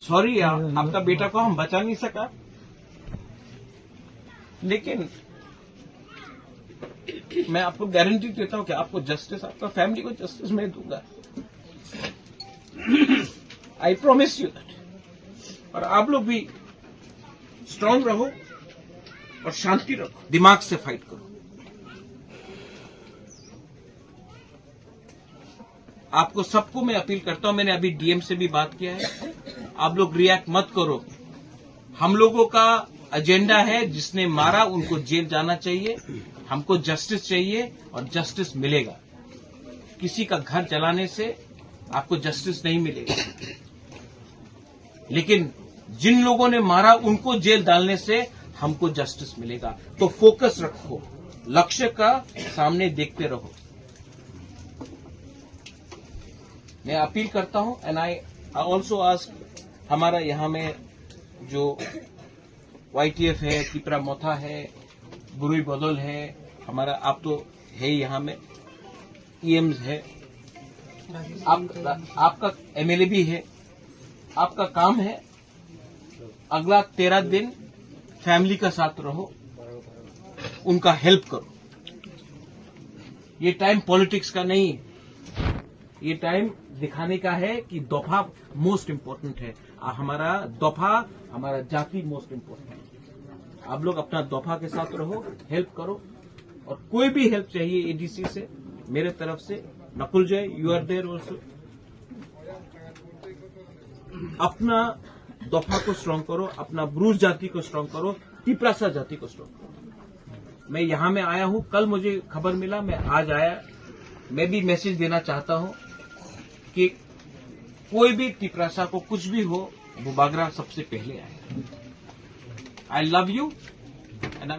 Sorry आपका बेटा को हम बचा नहीं सका, लेकिन मैं आपको गारंटी देता हूं कि आपको जस्टिस, आपका फैमिली को जस्टिस मैं दूंगा। I promise you that. और आप लोग भी स्ट्रांग रहो और शांति रखो, दिमाग से फाइट करो। आपको सबको मैं अपील करता हूं, मैंने अभी डीएम से भी बात किया है, आप लोग रिएक्ट मत करो। हम लोगों का एजेंडा है, जिसने मारा उनको जेल जाना चाहिए, हमको जस्टिस चाहिए और जस्टिस मिलेगा। किसी का घर जलाने से आपको जस्टिस नहीं मिलेगा, लेकिन जिन लोगों ने मारा उनको जेल डालने से हमको जस्टिस मिलेगा। तो फोकस रखो, लक्ष्य का सामने देखते रहो। मैं अपील करता हूं एंड आई ऑल्सो आस्क, हमारा यहां में जो YTF है, तिपरा मोथा है, बुरुई बदल है, हमारा आप तो है यहां में, EMs है, आपका MLA भी है। आपका काम है अगला 13 दिन फैमिली का साथ रहो, उनका हेल्प करो। ये टाइम पॉलिटिक्स का नहीं है, ये टाइम दिखाने का है कि दफा मोस्ट इम्पोर्टेंट है। हमारा दफा, हमारा जाति मोस्ट इम्पोर्टेंट है। आप लोग अपना दफा के साथ रहो, हेल्प करो, और कोई भी हेल्प चाहिए ADC से, मेरे तरफ से, नकुल जय यू आर देयर ऑल्सो। अपना दफा को स्ट्रांग करो, अपना ब्रूज जाति को स्ट्रांग करो, तिपरासा जाति को स्ट्रांग करो। मैं यहां में आया हूं, कल मुझे खबर मिला, मैं आज आया। मैं भी मैसेज देना चाहता हूं कि कोई भी तिपरासा को कुछ भी हो, वो बागरा सबसे पहले आए। I love you.